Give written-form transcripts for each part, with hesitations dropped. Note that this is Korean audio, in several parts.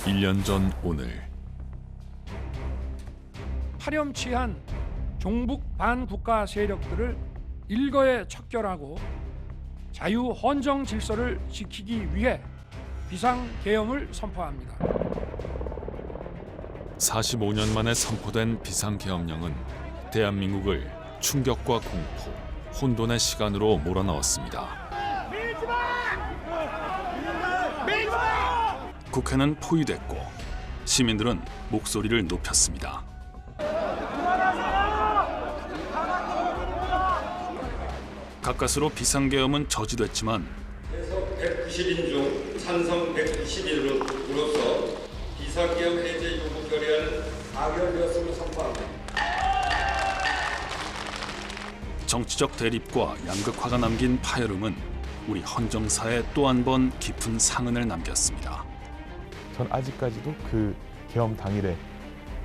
1년 전 오늘 파렴치한 종북 반국가 세력들을 일거에 척결하고 자유 헌정 질서를 지키기 위해 비상계엄을 선포합니다. 45년 만에 선포된 비상계엄령은 대한민국을 충격과 공포, 혼돈의 시간으로 몰아넣었습니다. 국회는 포위됐고 시민들은 목소리를 높였습니다. 가까스로 비상계엄은 저지됐지만 190인 중 찬성 121으로서 비상계엄 해제 요구 결의안은 가결되었음을 선포합니다. 정치적 대립과 양극화가 남긴 파열음은 우리 헌정사에 또 한 번 깊은 상흔을 남겼습니다. 전 아직까지도 그 계엄 당일에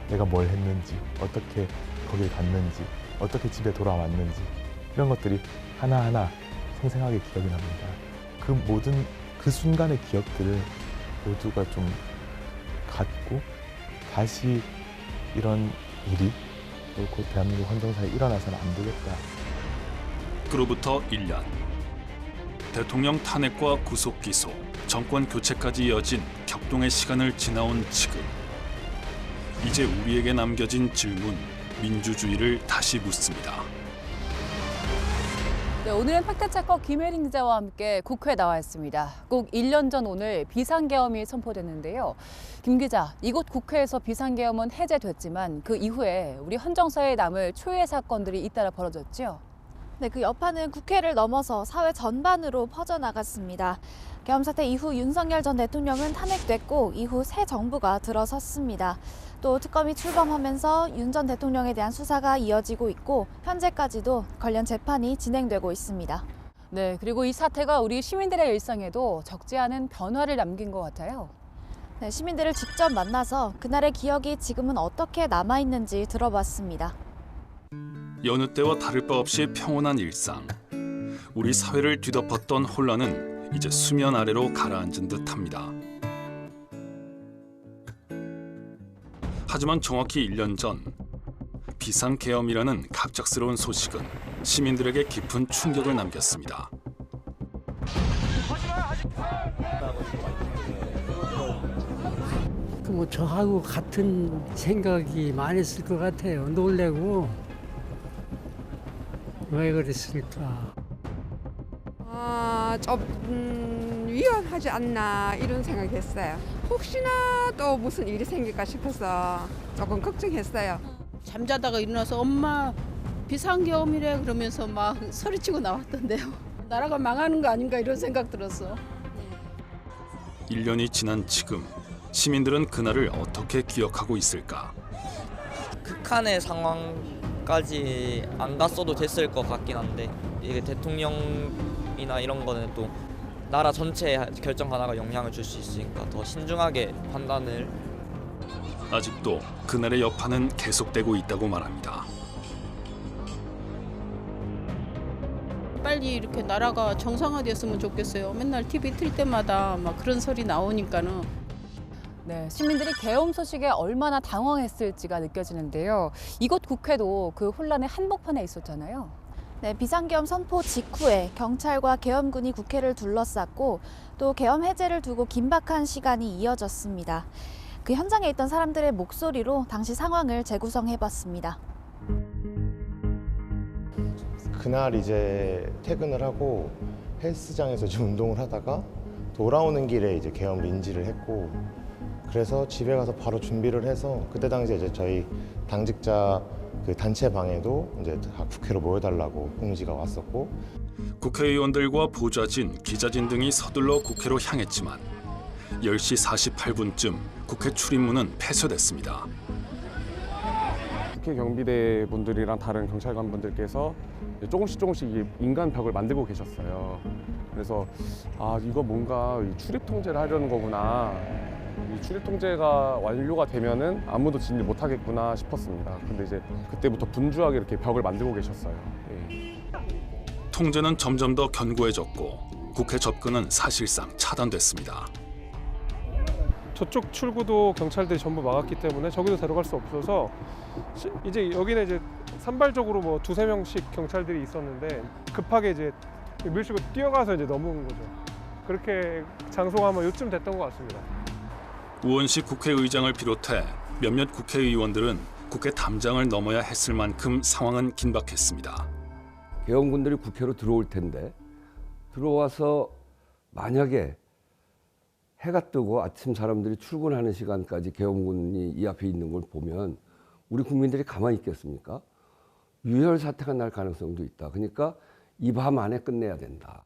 내가 뭘 했는지, 어떻게 거길 갔는지, 어떻게 집에 돌아왔는지 이런 것들이 하나하나 생생하게 기억이 납니다. 그 모든 그 순간의 기억들을 모두가 좀 갖고 다시 이런 일이 또 곧 대한민국 헌정사에 일어나서는 안 되겠다. 그로부터 1년. 대통령 탄핵과 구속 기소, 정권 교체까지 이어진 격동의 시간을 지나온 지금. 이제 우리에게 남겨진 질문, 민주주의를 다시 묻습니다. 네, 오늘은 팩트체커 김혜린 기자와 함께 국회에 나와 있습니다. 꼭 1년 전 오늘 비상계엄이 선포됐는데요. 김 기자, 이곳 국회에서 비상계엄은 해제됐지만 그 이후에 우리 헌정사에 남을 초유의 사건들이 잇따라 벌어졌죠. 네, 그 여파는 국회를 넘어서 사회 전반으로 퍼져나갔습니다. 계엄 사태 이후 윤석열 전 대통령은 탄핵됐고 이후 새 정부가 들어섰습니다. 또 특검이 출범하면서 윤 전 대통령에 대한 수사가 이어지고 있고 현재까지도 관련 재판이 진행되고 있습니다. 네, 그리고 이 사태가 우리 시민들의 일상에도 적지 않은 변화를 남긴 것 같아요. 네, 시민들을 직접 만나서 그날의 기억이 지금은 어떻게 남아있는지 들어봤습니다. 여느 때와 다를 바 없이 평온한 일상. 우리 사회를 뒤덮었던 혼란은 이제 수면 아래로 가라앉은 듯합니다. 하지만 정확히 1년 전 비상계엄이라는 갑작스러운 소식은 시민들에게 깊은 충격을 남겼습니다. 뭐 저하고 같은 생각이 많았을 것 같아요. 놀래고 왜 그랬을까? 좀 위험하지 않나 이런 생각했어요. 혹시나 또 무슨 일이 생길까 싶어서 조금 걱정했어요. 잠자다가 일어나서 엄마 비상계엄이래 그러면서 막 소리치고 나왔던데요. 나라가 망하는 거 아닌가 이런 생각 들었어. 1년이 지난 지금 시민들은 그날을 어떻게 기억하고 있을까? 극한의 상황까지 안 갔어도 됐을 것 같긴 한데 이게 대통령이나 이런 거는 또 나라 전체 결정 하나가 영향을 줄 수 있으니까 더 신중하게 판단을. 아직도 그날의 여파는 계속되고 있다고 말합니다. 빨리 이렇게 나라가 정상화됐으면 좋겠어요. 맨날 TV 틀 때마다 막 그런 소리 나오니까는. 네, 시민들이 계엄 소식에 얼마나 당황했을지가 느껴지는데요. 이곳 국회도 그 혼란의 한복판에 있었잖아요. 네, 비상계엄 선포 직후에 경찰과 계엄군이 국회를 둘러쌌고 또 계엄 해제를 두고 긴박한 시간이 이어졌습니다. 그 현장에 있던 사람들의 목소리로 당시 상황을 재구성해봤습니다. 그날 이제 퇴근을 하고 헬스장에서 좀 운동을 하다가 돌아오는 길에 이제 계엄을 인지를 했고 그래서 집에 가서 바로 준비를 해서 그때 당시에 이제 저희 당직자 그 단체 방에도 이제 다 국회로 모여달라고 공지가 왔었고 국회의원들과 보좌진, 기자진 등이 서둘러 국회로 향했지만 10시 48분쯤 국회 출입문은 폐쇄됐습니다. 국회 경비대 분들이랑 다른 경찰관 분들께서 조금씩 인간 벽을 만들고 계셨어요. 그래서 이거 뭔가 출입 통제를 하려는 거구나. 이 출입 통제가 완료가 되면은 아무도 진입 못 하겠구나 싶었습니다. 근데 이제 그때부터 분주하게 이렇게 벽을 만들고 계셨어요. 예. 통제는 점점 더 견고해졌고 국회 접근은 사실상 차단됐습니다. 저쪽 출구도 경찰들이 전부 막았기 때문에 저기도 들어갈 수 없어서 이제 여기는 이제 산발적으로 뭐 2~3명씩 경찰들이 있었는데 급하게 이제 밀치고 뛰어가서 이제 넘어온 거죠. 그렇게 장소가 아마 요쯤 됐던 것 같습니다. 우원식 국회의장을 비롯해 몇몇 국회의원들은 국회 담장을 넘어야 했을 만큼 상황은 긴박했습니다. 계엄군들이 국회로 들어올 텐데 들어와서 만약에 해가 뜨고 아침 사람들이 출근하는 시간까지 계엄군이 이 앞에 있는 걸 보면 우리 국민들이 가만히 있겠습니까? 유혈 사태가 날 가능성도 있다. 그러니까 이 밤 안에 끝내야 된다.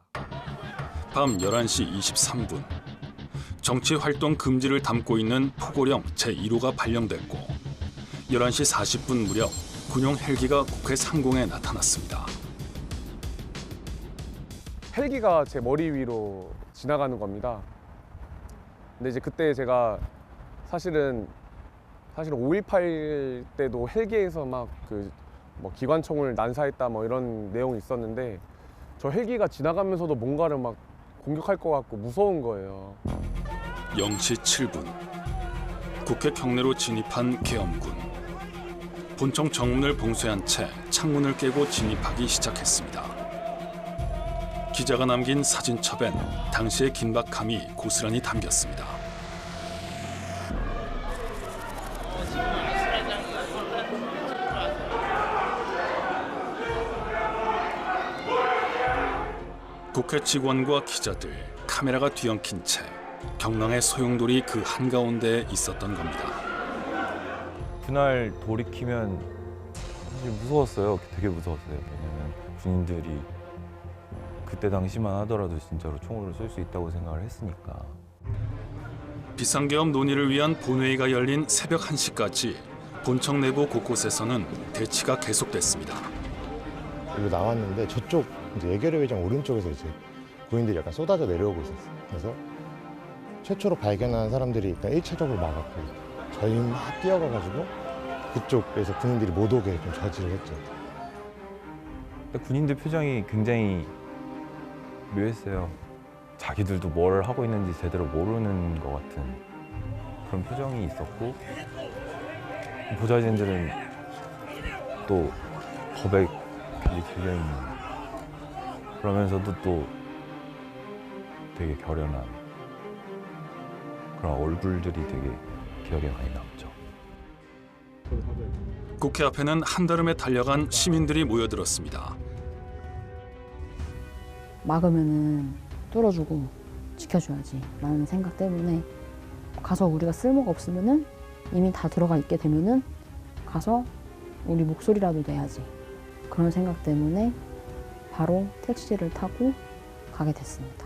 밤 11시 23분 정치활동 금지를 담고 있는 포고령 제1호가 발령됐고 11시 40분 무렵 군용 헬기가 국회 상공에 나타났습니다. 헬기가 제 머리 위로 지나가는 겁니다. 근데 이제 그때 제가 사실은 5.18 때도 헬기에서 막 뭐 기관총을 난사했다 뭐 이런 내용이 있었는데 저 헬기가 지나가면서도 뭔가를 막 공격할 것 같고 무서운 거예요. 0시 7분 국회 경내로 진입한 계엄군. 본청 정문을 봉쇄한 채 창문을 깨고 진입하기 시작했습니다. 기자가 남긴 사진첩엔 당시의 긴박함이 고스란히 담겼습니다. 국회 직원과 기자들, 카메라가 뒤엉킨 채 경랑의 소용돌이 그 한가운데에 있었던 겁니다. 그날 돌이키면 사실 무서웠어요. 되게 무서웠어요. 왜냐면 군인들이 그때 당시만 하더라도 진짜로 총으로 쏠 수 있다고 생각을 했으니까. 비상계엄 논의를 위한 본회의가 열린 새벽 1시까지 본청 내부 곳곳에서는 대치가 계속됐습니다. 그리고 나왔는데 저쪽 이제 예결위 회장 오른쪽에서 이제 군인들이 약간 쏟아져 내려오고 있었어요. 그래서 최초로 발견한 사람들이 일단 1차적으로 막았고 저희 막 뛰어가가지고 그쪽에서 군인들이 못 오게 좀 저지를 했죠. 군인들 표정이 굉장히 묘했어요. 자기들도 뭘 하고 있는지 제대로 모르는 것 같은 그런 표정이 있었고 보좌진들은 또 겁에 굉장히 들려있는 그러면서도 또 되게 결연한 그런 얼굴들이 되게 기억에 많이 남죠. 국회 앞에는 한달음에 달려간 시민들이 모여들었습니다. 막으면은 뚫어주고 지켜줘야지 라는 생각 때문에 가서 우리가 쓸모가 없으면은 이미 다 들어가 있게 되면은 가서 우리 목소리라도 내야지 그런 생각 때문에 바로 택시를 타고 가게 됐습니다.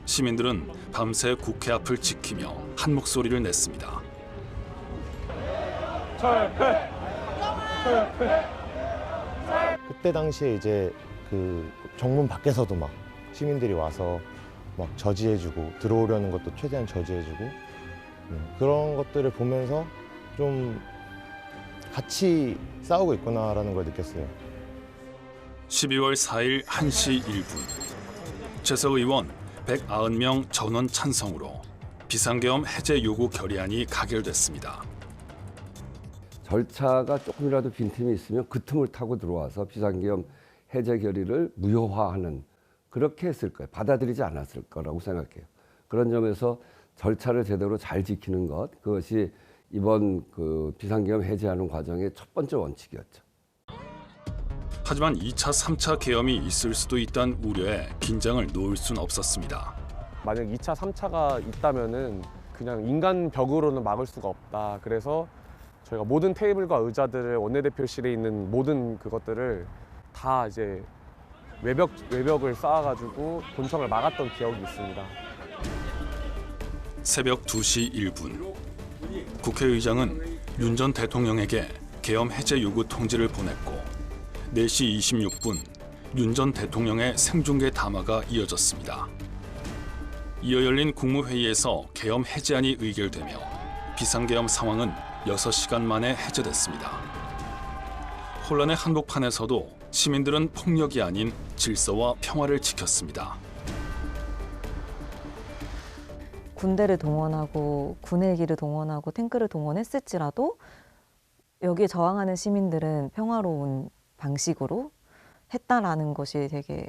시민들은 밤새 국회 앞을 지키며 한 목소리를 냈습니다. 그때 당시에 이제 그 정문 밖에서도 막 시민들이 와서 막 저지해주고 들어오려는 것도 최대한 저지해주고 그런 것들을 보면서 좀 같이 싸우고 있구나라는 걸 느꼈어요. 12월 4일 1시 1분 재석 의원 190명 전원 찬성으로 비상계엄 해제 요구 결의안이 가결됐습니다. 절차가 조금이라도 빈틈이 있으면 그 틈을 타고 들어와서 비상계엄 해제 결의를 무효화하는 그렇게 했을 거예요. 받아들이지 않았을 거라고 생각해요. 그런 점에서 절차를 제대로 잘 지키는 것 그것이 이번 그 비상계엄 해제하는 과정의 첫 번째 원칙이었죠. 하지만 2차, 3차 계엄이 있을 수도 있다는 우려에 긴장을 놓을 순 없었습니다. 만약 2차, 3차가 있다면은 그냥 인간 벽으로는 막을 수가 없다. 그래서 저희가 모든 테이블과 의자들을 원내대표실에 있는 모든 그것들을 다 이제 외벽을 쌓아가지고 본청을 막았던 기억이 있습니다. 새벽 2시 1분 국회의장은 윤 전 대통령에게 계엄 해제 요구 통지를 보냈고 4시 26분 윤 전 대통령의 생중계 담화가 이어졌습니다. 이어 열린 국무회의에서 계엄 해제안이 의결되며 비상계엄 상황은 6시간 만에 해제됐습니다. 혼란의 한복판에서도 시민들은 폭력이 아닌 질서와 평화를 지켰습니다. 군대를 동원하고 군헬기를 동원하고 탱크를 동원했을지라도 여기에 저항하는 시민들은 평화로운 방식으로 했다라는 것이 되게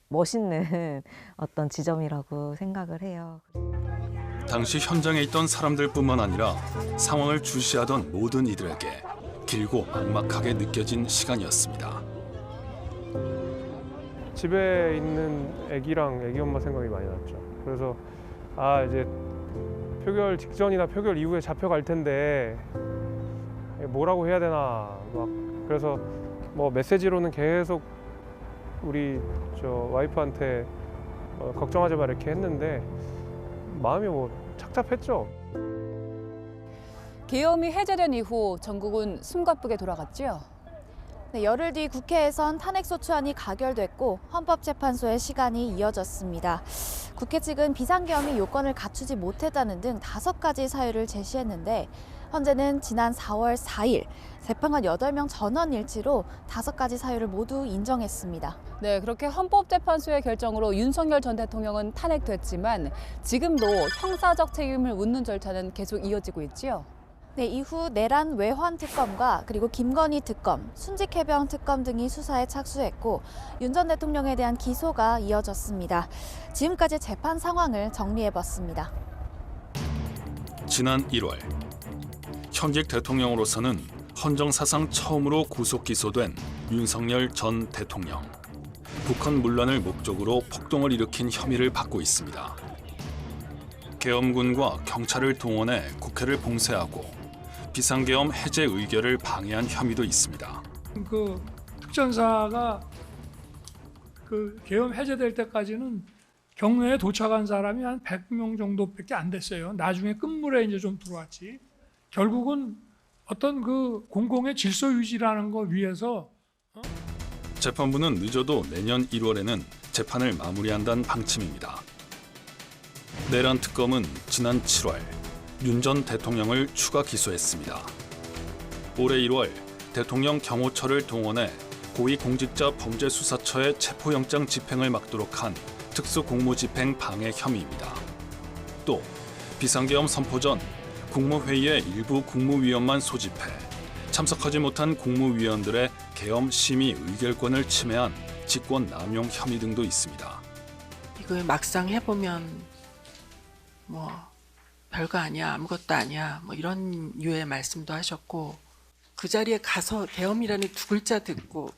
멋있는 어떤 지점이라고 생각을 해요. 당시 현장에 있던 사람들뿐만 아니라 상황을 주시하던 모든 이들에게 길고 막막하게 느껴진 시간이었습니다. 집에 있는 애기랑 애기 엄마 생각이 많이 났죠. 그래서 이제 표결 직전이나 표결 이후에 잡혀갈 텐데 뭐라고 해야 되나 막 그래서 뭐 메시지로는 계속 우리 와이프한테 걱정하지 마 이렇게 했는데 마음이 착잡했죠. 계엄이 해제된 이후 전국은 숨가쁘게 돌아갔죠. 네, 열흘 뒤 국회에선 탄핵소추안이 가결됐고 헌법재판소의 시간이 이어졌습니다. 국회 측은 비상계엄이 요건을 갖추지 못했다는 등 5가지 사유를 제시했는데 현재는 지난 4월 4일 재판관 8명 전원 일치로 5가지 사유를 모두 인정했습니다. 네, 그렇게 헌법재판소의 결정으로 윤석열 전 대통령은 탄핵됐지만 지금도 형사적 책임을 묻는 절차는 계속 이어지고 있지요. 네, 이후 내란 외환 특검과 그리고 김건희 특검, 순직해병 특검 등이 수사에 착수했고 윤 전 대통령에 대한 기소가 이어졌습니다. 지금까지 재판 상황을 정리해봤습니다. 지난 1월 현직 대통령으로서는 헌정사상 처음으로 구속 기소된 윤석열 전 대통령. 북한 문란을 목적으로 폭동을 일으킨 혐의를 받고 있습니다. 계엄군과 경찰을 동원해 국회를 봉쇄하고 비상계엄 해제 의결을 방해한 혐의도 있습니다. 그 특전사가 그 계엄 해제될 때까지는 경로에 도착한 사람이 한 100명 정도밖에 안 됐어요. 나중에 끝물에 이제 좀 들어왔지. 결국은 어떤 그 공공의 질서 유지라는 거 위해서 재판부는 늦어도 내년 1월에는 재판을 마무리한다는 방침입니다. 내란 특검은 지난 7월 윤 전 대통령을 추가 기소했습니다. 올해 1월 대통령 경호처를 동원해 고위공직자 범죄수사처의 체포영장 집행을 막도록 한 특수공무집행 방해 혐의입니다. 또 비상계엄 선포 전 국무회의의 일부 국무위원만 소집해 참석하지 못한 국무위원들의 계엄 심의 의결권을 침해한 직권 남용 혐의 등도 있습니다. 이걸 막상 해보면 별거 아니야, 아무것도 아니야, 이런 유의 말씀도 하셨고 그 자리에 가서 계엄이라는 두 글자 듣고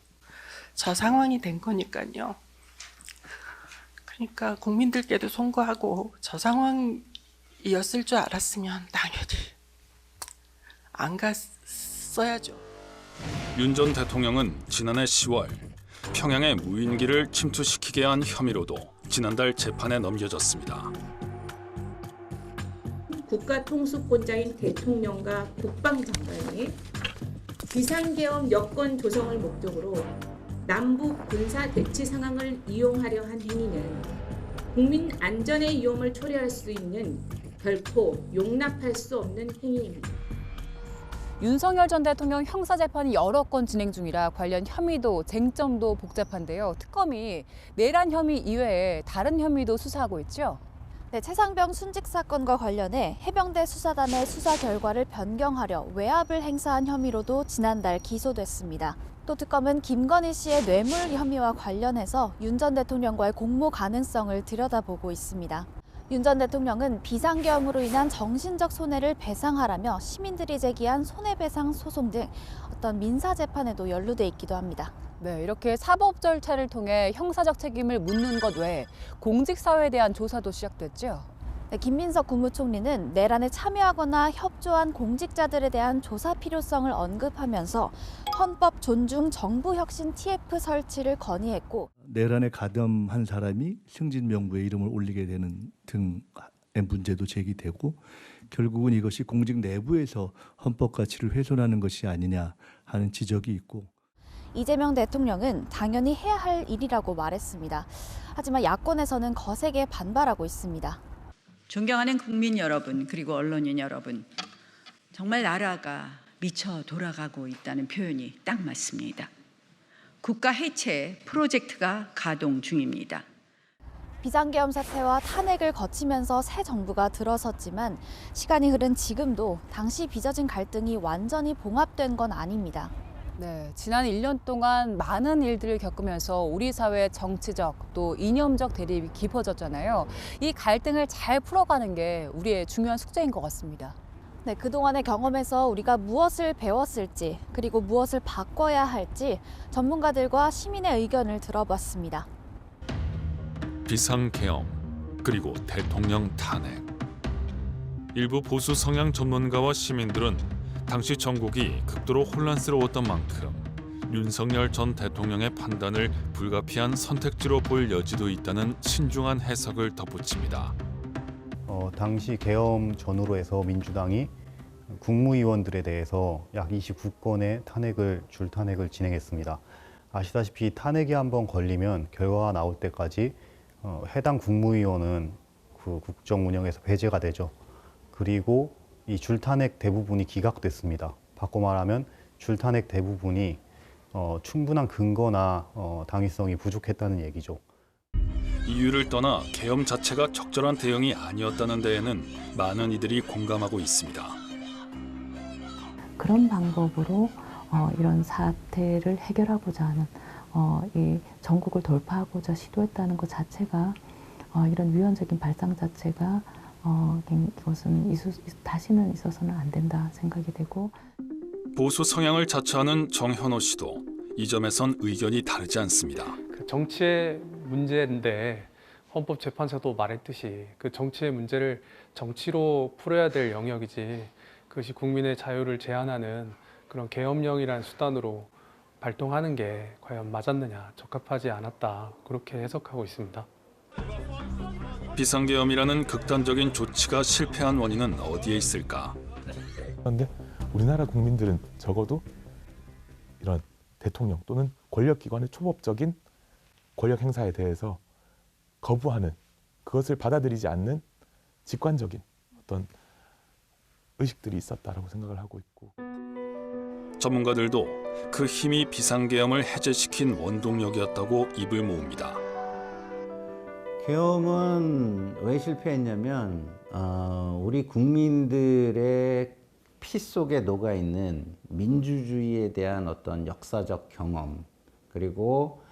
저 상황이 된 거니까요. 그러니까 국민들께도 송구하고 저 상황이었을 줄 알았으면 당연히 안 갔어야죠. 윤 전 대통령은 지난해 10월 평양의 무인기를 침투시키게 한 혐의로도 지난달 재판에 넘겨졌습니다. 국가통수권자인 대통령과 국방장관이 비상계엄 여건 조성을 목적으로 남북 군사 대치 상황을 이용하려 한 행위는 국민 안전의 위험을 초래할 수 있는 결코 용납할 수 없는 행위입니다. 윤석열 전 대통령 형사재판이 여러 건 진행 중이라 관련 혐의도 쟁점도 복잡한데요. 특검이 내란 혐의 이외에 다른 혐의도 수사하고 있죠. 네, 최상병 순직 사건과 관련해 해병대 수사단의 수사 결과를 변경하려 외압을 행사한 혐의로도 지난달 기소됐습니다. 또 특검은 김건희 씨의 뇌물 혐의와 관련해서 윤 전 대통령과의 공모 가능성을 들여다보고 있습니다. 윤 전 대통령은 비상계엄으로 인한 정신적 손해를 배상하라며 시민들이 제기한 손해배상 소송 등 어떤 민사재판에도 연루돼 있기도 합니다. 네, 이렇게 사법 절차를 통해 형사적 책임을 묻는 것 외에 공직사회에 대한 조사도 시작됐죠. 네, 김민석 국무총리는 내란에 참여하거나 협조한 공직자들에 대한 조사 필요성을 언급하면서 헌법 존중 정부혁신 TF 설치를 건의했고 내란에 가담한 사람이 승진 명부에 이름을 올리게 되는 등의 문제도 제기되고 결국은 이것이 공직 내부에서 헌법 가치를 훼손하는 것이 아니냐 하는 지적이 있고 이재명 대통령은 당연히 해야 할 일이라고 말했습니다. 하지만 야권에서는 거세게 반발하고 있습니다. 존경하는 국민 여러분 그리고 언론인 여러분, 정말 나라가 미쳐 돌아가고 있다는 표현이 딱 맞습니다. 국가 해체 프로젝트가 가동 중입니다. 비상계엄 사태와 탄핵을 거치면서 새 정부가 들어섰지만 시간이 흐른 지금도 당시 빚어진 갈등이 완전히 봉합된 건 아닙니다. 네, 지난 1년 동안 많은 일들을 겪으면서 우리 사회의 정치적 또 이념적 대립이 깊어졌잖아요. 이 갈등을 잘 풀어가는 게 우리의 중요한 숙제인 것 같습니다. 네, 그동안의 경험에서 우리가 무엇을 배웠을지 그리고 무엇을 바꿔야 할지 전문가들과 시민의 의견을 들어봤습니다. 비상계엄 그리고 대통령 탄핵. 일부 보수 성향 전문가와 시민들은 당시 전국이 극도로 혼란스러웠던 만큼 윤석열 전 대통령의 판단을 불가피한 선택지로 볼 여지도 있다는 신중한 해석을 덧붙입니다. 당시 계엄 전후로 해서 민주당이 국무위원들에 대해서 약 29건의 줄탄핵을 진행했습니다. 아시다시피 탄핵이 한번 걸리면 결과가 나올 때까지 해당 국무위원은 그 국정 운영에서 배제가 되죠. 그리고 이 줄탄핵 대부분이 기각됐습니다. 바꿔 말하면 줄탄핵 대부분이 충분한 근거나 당위성이 부족했다는 얘기죠. 이유를 떠나 계엄 자체가 적절한 대응이 아니었다는 데에는 많은 이들이 공감하고 있습니다. 그런 방법으로 이런 사태를 해결하고자 하는 이 전국을 돌파하고자 시도했다는 것 자체가 이런 위헌적인 발상 자체가 이것은 다시는 있어서는 안 된다 생각이 되고 보수 성향을 자처하는 정현호 씨도 이 점에선 의견이 다르지 않습니다. 정치의 문제인데 헌법재판소도 말했듯이 그 정치의 문제를 정치로 풀어야 될 영역이지 그것이 국민의 자유를 제한하는 그런 계엄령이라는 수단으로 발동하는 게 과연 맞았느냐, 적합하지 않았다 그렇게 해석하고 있습니다. 비상계엄이라는 극단적인 조치가 실패한 원인은 어디에 있을까? 그런데 우리나라 국민들은 적어도 이런 대통령 또는 권력기관의 초법적인 권력 행사에 대해서 거부하는, 그것을 받아들이지 않는 직관적인 어떤 의식들이 있었다라고 생각을 하고 있고, 전문가들도 그 힘이 비상계엄을 해제시킨 원동력이었다고 입을 모읍니다. 계엄은 왜 실패했냐면 우리 국민들의 피 속에 녹아있는 민주주의에 대한 어떤 역사적 경험 그리고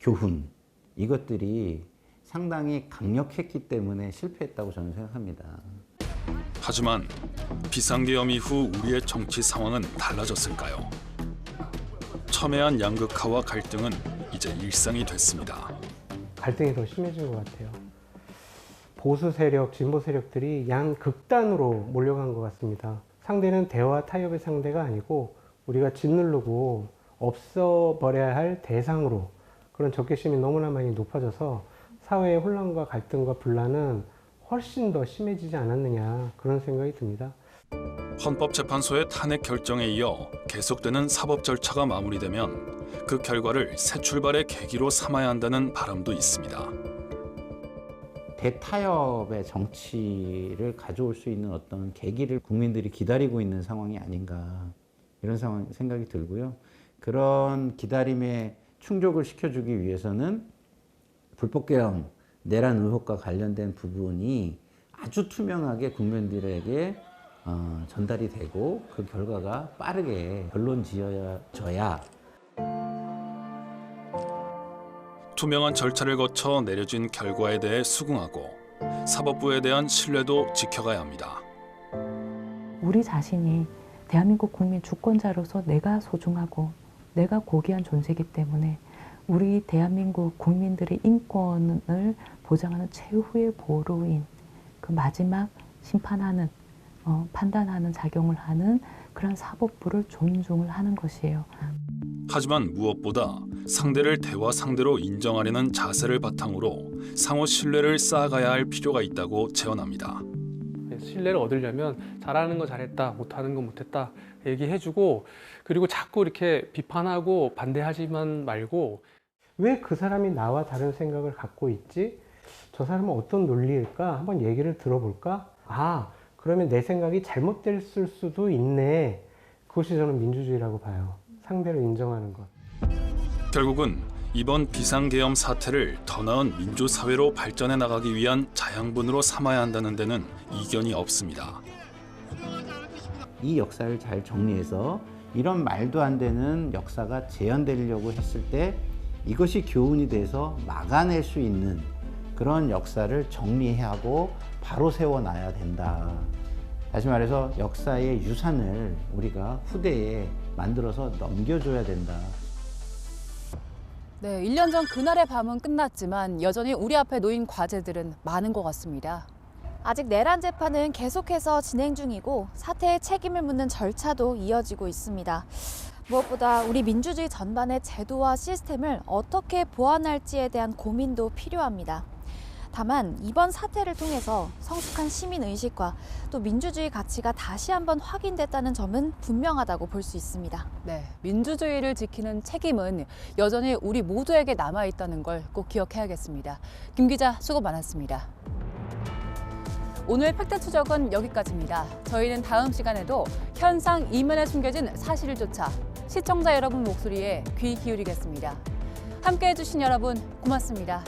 교훈, 이것들이 상당히 강력했기 때문에 실패했다고 저는 생각합니다. 하지만 비상계엄 이후 우리의 정치 상황은 달라졌을까요? 첨예한 양극화와 갈등은 이제 일상이 됐습니다. 갈등이 더 심해진 것 같아요. 보수 세력, 진보 세력들이 양극단으로 몰려간 것 같습니다. 상대는 대화 타협의 상대가 아니고 우리가 짓누르고 없어버려야 할 대상으로, 그런 적개심이 너무나 많이 높아져서 사회의 혼란과 갈등과 분란은 훨씬 더 심해지지 않았느냐, 그런 생각이 듭니다. 헌법재판소의 탄핵 결정에 이어 계속되는 사법 절차가 마무리되면 그 결과를 새 출발의 계기로 삼아야 한다는 바람도 있습니다. 대타협의 정치를 가져올 수 있는 어떤 계기를 국민들이 기다리고 있는 상황이 아닌가, 이런 생각이 들고요. 그런 기다림에 충족을 시켜주기 위해서는 불법계엄, 내란 의혹과 관련된 부분이 아주 투명하게 국민들에게 전달이 되고 그 결과가 빠르게 결론 지어져야. 투명한 절차를 거쳐 내려진 결과에 대해 수긍하고 사법부에 대한 신뢰도 지켜가야 합니다. 우리 자신이 대한민국 국민 주권자로서 내가 소중하고 내가 고귀한 존재이기 때문에 우리 대한민국 국민들의 인권을 보장하는 최후의 보루인, 그 마지막 심판하는, 판단하는 작용을 하는 그런 사법부를 존중을 하는 것이에요. 하지만 무엇보다 상대를 대화 상대로 인정하려는 자세를 바탕으로 상호 신뢰를 쌓아가야 할 필요가 있다고 제언합니다. 신뢰를 얻으려면 잘하는 거 잘했다, 못하는 거 못했다 얘기해주고, 그리고 자꾸 이렇게 비판하고 반대하지만 말고, 왜 그 사람이 나와 다른 생각을 갖고 있지? 저 사람은 어떤 논리일까? 한번 얘기를 들어볼까? 아, 그러면 내 생각이 잘못됐을 수도 있네. 그것이 저는 민주주의라고 봐요. 상대를 인정하는 것. 결국은 이번 비상계엄 사태를 더 나은 민주사회로 발전해 나가기 위한 자양분으로 삼아야 한다는 데는 이견이 없습니다. 이 역사를 잘 정리해서 이런 말도 안 되는 역사가 재현되려고 했을 때 이것이 교훈이 돼서 막아낼 수 있는 그런 역사를 정리해야 하고 바로 세워놔야 된다. 다시 말해서 역사의 유산을 우리가 후대에 만들어서 넘겨줘야 된다. 네, 1년 전 그날의 밤은 끝났지만 여전히 우리 앞에 놓인 과제들은 많은 것 같습니다. 아직 내란 재판은 계속해서 진행 중이고 사태의 책임을 묻는 절차도 이어지고 있습니다. 무엇보다 우리 민주주의 전반의 제도와 시스템을 어떻게 보완할지에 대한 고민도 필요합니다. 다만 이번 사태를 통해서 성숙한 시민의식과 또 민주주의 가치가 다시 한번 확인됐다는 점은 분명하다고 볼 수 있습니다. 네, 민주주의를 지키는 책임은 여전히 우리 모두에게 남아있다는 걸 꼭 기억해야겠습니다. 김 기자 수고 많았습니다. 오늘 팩트 추적은 여기까지입니다. 저희는 다음 시간에도 현상 이면에 숨겨진 사실을 쫓아 시청자 여러분 목소리에 귀 기울이겠습니다. 함께해 주신 여러분 고맙습니다.